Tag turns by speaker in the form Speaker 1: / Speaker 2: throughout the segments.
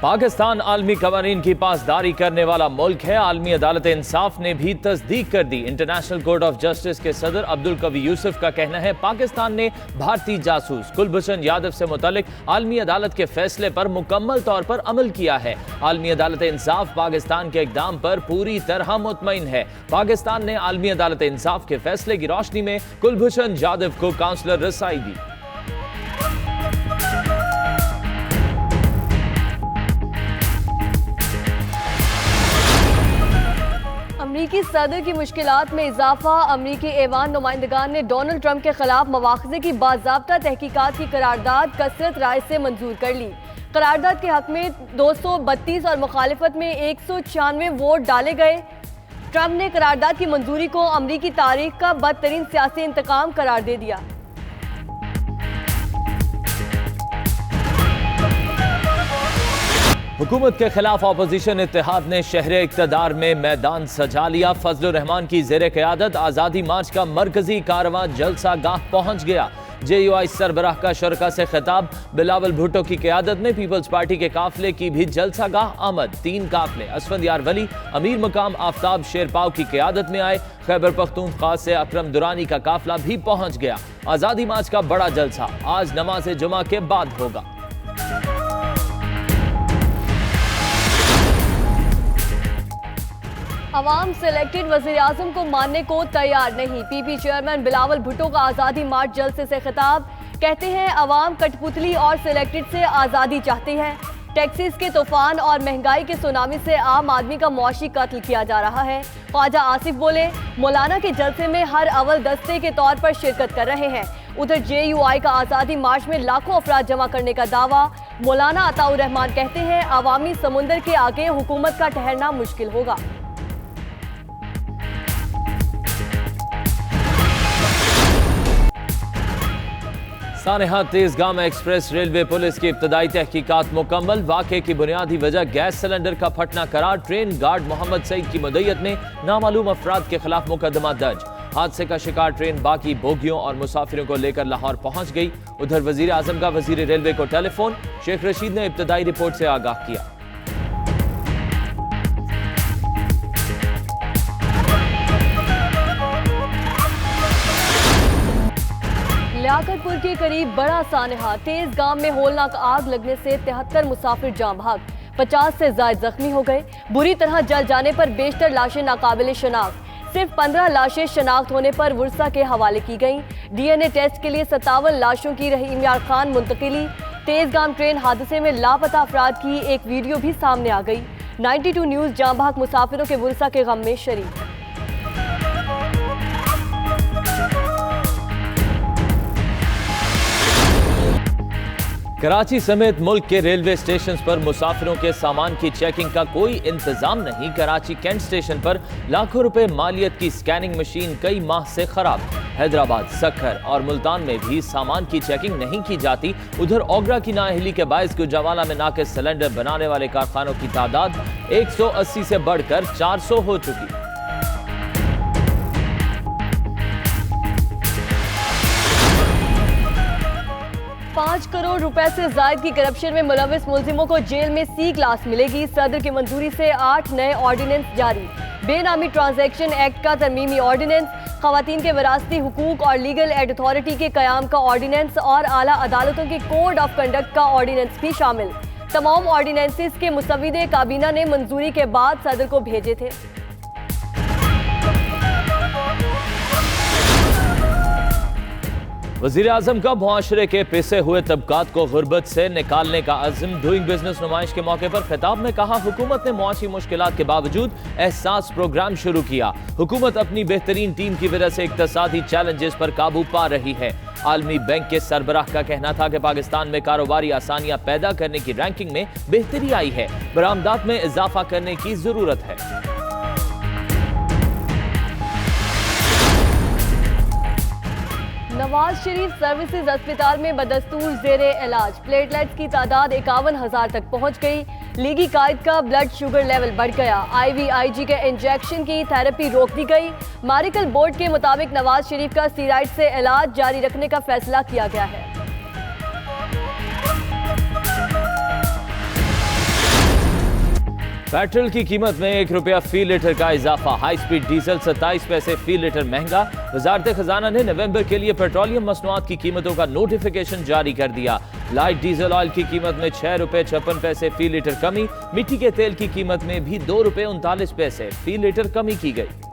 Speaker 1: पाकिस्तान आलमी कवानीन की पासदारी करने वाला मुल्क है। आलमी अदालत इंसाफ ने भी तस्दीक कर दी। इंटरनेशनल कोर्ट ऑफ जस्टिस के सदर अब्दुल कवी यूसुफ का कहना है पाकिस्तान ने भारतीय जासूस कुलभूषण यादव से मुतालिक आलमी अदालत के फैसले पर मुकम्मल तौर पर अमल किया है। आलमी अदालत इंसाफ पाकिस्तान के इक़दाम पर पूरी तरह मुतमईन है। पाकिस्तान ने आलमी अदालत इंसाफ के फैसले की रोशनी में कुलभूषण यादव को काउंसलर रसाई दी।
Speaker 2: अमरीकी सदर की मुश्किलात में इजाफा। अमरीकी ऐवान नुमाइंदगान ने डोनाल्ड ट्रंप के खिलाफ मवाख़ज़े की बाज़ाब्ता तहकीकात की करारदाद कसरत राय से मंजूर कर ली। करारदाद के हक में 232 और मुखालिफत में 196 वोट डाले गए। ट्रंप ने करारदाद की मंजूरी को अमरीकी तारीख का बदतरीन सियासी इंतकाम करार दे दिया।
Speaker 1: हुकूमत के खिलाफ अपोजिशन इत्तेहाद ने शहर इक़्तिदार में मैदान सजा लिया। फजलुर रहमान की ज़ेरे क़यादत आज़ादी मार्च का मरकजी कारवां जलसा गाह पहुँच गया। JUI सरबराह का शरका से खिताब। बिलावल भुट्टो की क़यादत में पीपल्स पार्टी के काफिले की भी जलसा गाह आमद। 3 काफिले असफंदियार वली, अमीर मकाम आफ्ताब शेरपाव की क़यादत में आए। खैबर पख्तूनख्वा से अकरम दुरानी का काफिला भी पहुँच गया। आज़ादी मार्च का बड़ा जलसा आज नमाज जुमा के बाद होगा।
Speaker 2: अवाम सिलेक्टेड वज़ीर आज़म को मानने को तैयार नहीं। PP चेयरमैन बिलावल भुट्टो का आज़ादी मार्च जलसे से खिताब। कहते हैं अवाम कठपुतली और सिलेक्टेड से आज़ादी चाहती है। टैक्सेस के तूफान और महंगाई के सुनामी से आम आदमी का मुआशी कत्ल किया जा रहा है। ख्वाजा आसिफ बोले मौलाना के जलसे में हर अव्वल दस्ते के तौर पर शिरकत कर रहे हैं। उधर JUI का आज़ादी मार्च में लाखों अफराद जमा करने का दावा। मौलाना अताउर रहमान कहते हैं अवामी समुंदर के आगे हुकूमत का ठहरना मुश्किल होगा।
Speaker 1: सानेहा तेजगाम एक्सप्रेस रेलवे पुलिस की इब्तदाई तहकीकात मुकम्मल। वाक़े की बुनियादी वजह गैस सिलेंडर का फटना करार। ट्रेन गार्ड मोहम्मद सईद की मुद्दत में नामालूम अफराद के खिलाफ मुकदमा दर्ज। हादसे का शिकार ट्रेन बाकी बोगियों और मुसाफिरों को लेकर लाहौर पहुंच गई। उधर वजीर आजम का वजीर रेलवे को टेलीफोन। शेख रशीद ने इब्तदाई रिपोर्ट से आगाह किया।
Speaker 2: लियाकतपुर के करीब बड़ा सानेहा तेज गांव में होलनाक आग लगने से 73 मुसाफिर जान भाग। 50 से ज्यादा जख्मी हो गए। बुरी तरह जल जाने पर बेशतर लाशें नाकाबिले शनाख्त। सिर्फ 15 लाशें शनाख्त होने पर वर्सा के हवाले की गईं। DNA टेस्ट के लिए 57 लाशों की रहीम यार खान मुंतकिली। तेजगाम ट्रेन हादसे में लापता अफराद की एक वीडियो भी सामने आ गई। 92 न्यूज़ जान भाग मुसाफिरों के वर्सा के गम में शरीक है।
Speaker 1: कराची समेत मुल्क के रेलवे स्टेशन पर मुसाफिरों के सामान की चेकिंग का कोई इंतजाम नहीं। कराची कैंट स्टेशन पर लाखों रुपए मालियत की स्कैनिंग मशीन कई माह से खराब। हैदराबाद, सक्खर और मुल्तान में भी सामान की चेकिंग नहीं की जाती। उधर ओगरा की नाअहली के बायस गुजरावाला में नाकिस सिलेंडर बनाने वाले कारखानों की तादाद 180 से बढ़कर 400 हो चुकी।
Speaker 2: $5 करोड़ रुपए से ज्यादा की करप्शन में मुलविस मुलजिमों को जेल में C क्लास मिलेगी। सदर की मंजूरी से 8 नए ऑर्डिनेंस जारी। बेनामी ट्रांजैक्शन एक्ट का तरमीमी ऑर्डिनेंस, खवातीन के विरासती हुकूक और लीगल एड अथॉरिटी के कयाम का ऑर्डिनेंस और आला अदालतों के कोड ऑफ कंडक्ट का ऑर्डिनेंस भी शामिल। तमाम ऑर्डिनेंसेस के मुसव्विदे काबीना ने मंजूरी के बाद सदर को भेजे थे।
Speaker 1: वज़ीर आज़म का मुआशरे के पिसे हुए तबकात को गुर्बत से निकालने का अज़्म। डूइंग बिजनेस नुमाइश के मौके पर खिताब में कहा हुकूमत ने मुआशी मुश्किलात के बावजूद एहसास प्रोग्राम शुरू किया। हुकूमत अपनी बेहतरीन टीम की वजह से इक्तसादी चैलेंजेस पर काबू पा रही है। आलमी बैंक के सरबराह का कहना था कि पाकिस्तान में कारोबारी आसानियां पैदा करने की रैंकिंग में बेहतरी आई है। बरामदात में इजाफा करने की जरूरत है।
Speaker 2: नवाज शरीफ सर्विसेज अस्पताल में बदस्तूर जेरे इलाज। प्लेटलेट्स की तादाद 51,000 तक पहुंच गई। लीगी कायद का ब्लड शुगर लेवल बढ़ गया। IVIG के इंजेक्शन की थेरेपी रोक दी गई। मेडिकल बोर्ड के मुताबिक नवाज शरीफ का स्टीरॉयड से इलाज जारी रखने का फैसला किया गया है।
Speaker 1: पेट्रोल की कीमत में 1 रुपया फी लीटर का इजाफा। हाई स्पीड डीजल 27 पैसे फी लीटर महंगा। वजारत खजाना ने नवंबर के लिए पेट्रोलियम मसनूआत की कीमतों का नोटिफिकेशन जारी कर दिया। लाइट डीजल ऑयल की कीमत में 6 रुपए 56 पैसे फी लीटर कमी। मिट्टी के तेल की कीमत में भी 2 रुपए 39 पैसे फी लीटर कमी की गई।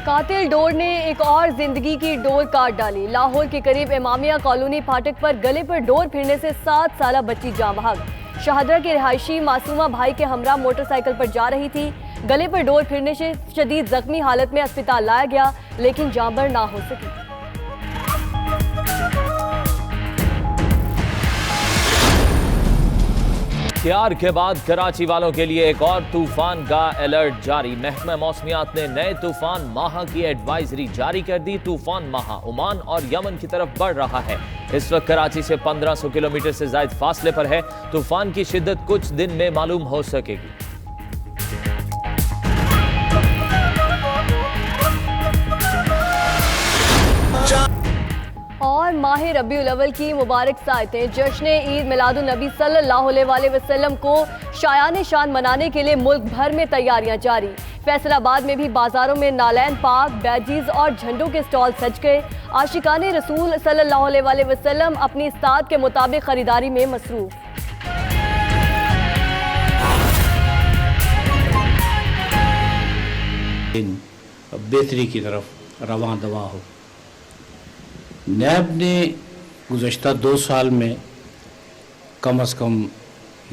Speaker 2: कातिल डोर ने एक और जिंदगी की डोर काट डाली। लाहौर के करीब इमामिया कॉलोनी फाटक पर गले पर डोर फिरने से 7 साला बच्ची जाँ बहक। शाहदरा के रिहायशी मासूमा भाई के हमरा मोटरसाइकिल पर जा रही थी। गले पर डोर फिरने से शदीद जख्मी हालत में अस्पताल लाया गया, लेकिन जाँबर ना हो सकी।
Speaker 1: क्यार के बाद कराची वालों के लिए एक और तूफान का अलर्ट जारी। महकमा मौसमियात ने नए तूफान माहा की एडवाइजरी जारी कर दी। तूफान माहा ओमान और यमन की तरफ बढ़ रहा है। इस वक्त कराची से 1500 किलोमीटर से ज्यादा फासले पर है। तूफान की शिद्दत कुछ दिन में मालूम हो सकेगी।
Speaker 2: और माह रबीउल अव्वल की मुबारक सायतें। जश्न ईद मिलादुन नबी सल्लल्लाहु अलैहि वसल्लम को शायान शान मनाने के लिए मुल्क भर में तैयारियां जारी। फैसलाबाद में भी बाजारों में नालैन पाक, बैजीज और झंडों के स्टॉल सज गए। आशिकाने रसूल सल्लल्लाहु अलैहि वसल्लम अपनी इस्तात के मुताबिक खरीदारी में मसरूफ।
Speaker 3: बेहतरी की तरफ रवां दवा हो। नैब ने गुज़श्ता 2 साल में कम से कम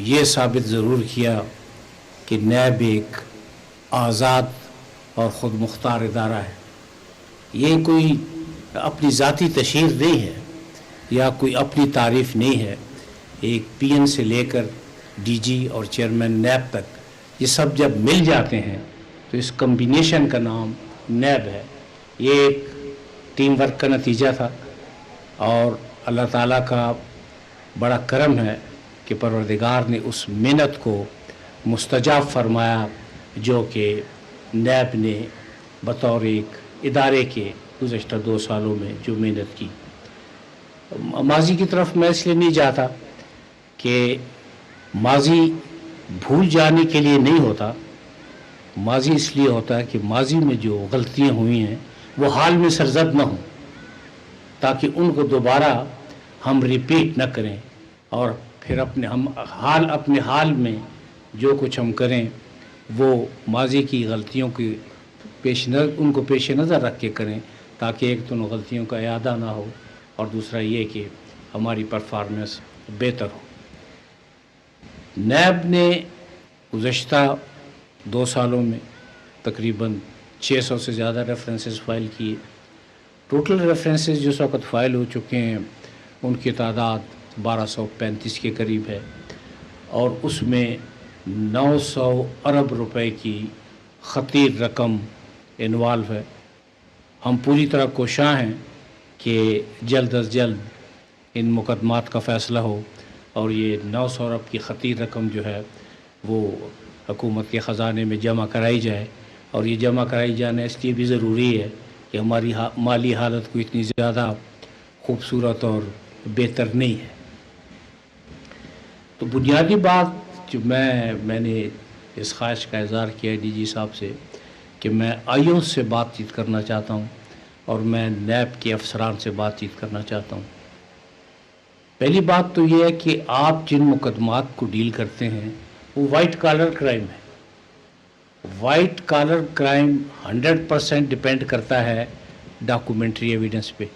Speaker 3: ये साबित ज़रूर किया कि नैब एक आज़ाद और ख़ुद मुख्तार इदारा है। ये कोई अपनी ज़ाती तशहीर नहीं है या कोई अपनी तारीफ़ नहीं है। एक पीएन से लेकर डीजी और चेयरमैन नैब तक ये सब जब मिल जाते हैं तो इस कम्बिनेशन का नाम नैब है। ये एक टीम वर्क का नतीजा था और अल्लाह ताला का बड़ा करम है कि परवरदिगार ने उस मेहनत को मुस्तजाब फरमाया जो कि नैब ने बतौर एक इदारे के गुज़श्ता 2 सालों में जो मेहनत की। माजी की तरफ मैं इसलिए नहीं जाता कि माजी भूल जाने के लिए नहीं होता। माजी इसलिए होता है कि माजी में जो गलतियाँ हुई हैं वो हाल में सरजद न हों, ताकि उनको दोबारा हम रिपीट न करें और फिर अपने हाल में जो कुछ हम करें वो माजी की गलतियों की उनको पेश नज़र रख के करें, ताकि एक तो गलतियों का इयादा ना हो और दूसरा ये कि हमारी परफॉर्मेंस बेहतर हो। नैब ने गुज़श्ता 2 सालों में तकरीबन 600 से ज़्यादा रेफरेंसेस फ़ाइल किए। टोटल रेफरेंसेस जिस वक्त फ़ाइल हो चुके हैं उनकी तादाद 1235 के करीब है और उसमें 900 अरब रुपए की ख़तीर रकम इन्वॉल्व है। हम पूरी तरह कोशां हैं कि जल्द अज जल्द इन मुकदमात का फ़ैसला हो और ये 900 अरब की ख़तीर रकम जो है वो हुकूमत के ख़जाने में जमा कराई जाए। और ये जमा कराई जाना इसलिए भी ज़रूरी है कि हमारी माली हालत को इतनी ज़्यादा खूबसूरत और बेहतर नहीं है। तो बुनियादी बात जो मैंने इस ख्वाहिश का इज़हार किया डीजी साहब से कि मैं आईओ से बातचीत करना चाहता हूँ और मैं नैब के अफसरान से बातचीत करना चाहता हूँ। पहली बात तो ये है कि आप जिन मुकदमात को डील करते हैं वो वाइट कॉलर क्राइम है। वाइट कॉलर क्राइम 100% डिपेंड करता है डॉक्यूमेंट्री एविडेंस पे।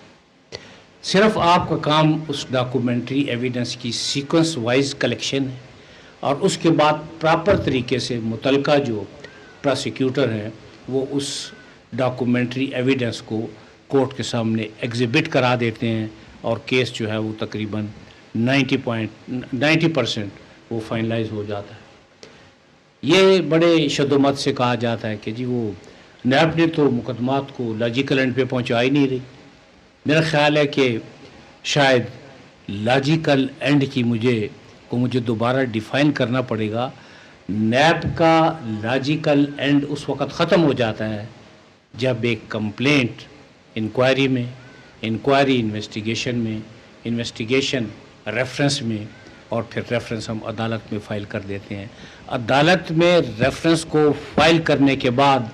Speaker 3: सिर्फ आपका काम उस डॉक्यूमेंट्री एविडेंस की सीक्वेंस वाइज कलेक्शन है और उसके बाद प्रॉपर तरीके से मुतलका जो प्रोसिक्यूटर हैं वो उस डॉक्यूमेंट्री एविडेंस को कोर्ट के सामने एग्जिबिट करा देते हैं और केस जो है वो तकरीबन 90% वो फाइनलाइज हो जाता है। ये बड़े शद्दोमत से कहा जाता है कि जी वो नैब ने तो मुकदमात को लॉजिकल एंड पे पहुंचा ही नहीं रही। मेरा ख्याल है कि शायद लॉजिकल एंड की मुझे दोबारा डिफ़ाइन करना पड़ेगा। नैब का लॉजिकल एंड उस वक़्त ख़त्म हो जाता है जब एक कंप्लेंट इंक्वायरी में, इंक्वायरी इन्वेस्टिगेशन में, इन्वेस्टिगेशन रेफरेंस में, और फिर रेफरेंस हम अदालत में फ़ाइल कर देते हैं। अदालत में रेफरेंस को फाइल करने के बाद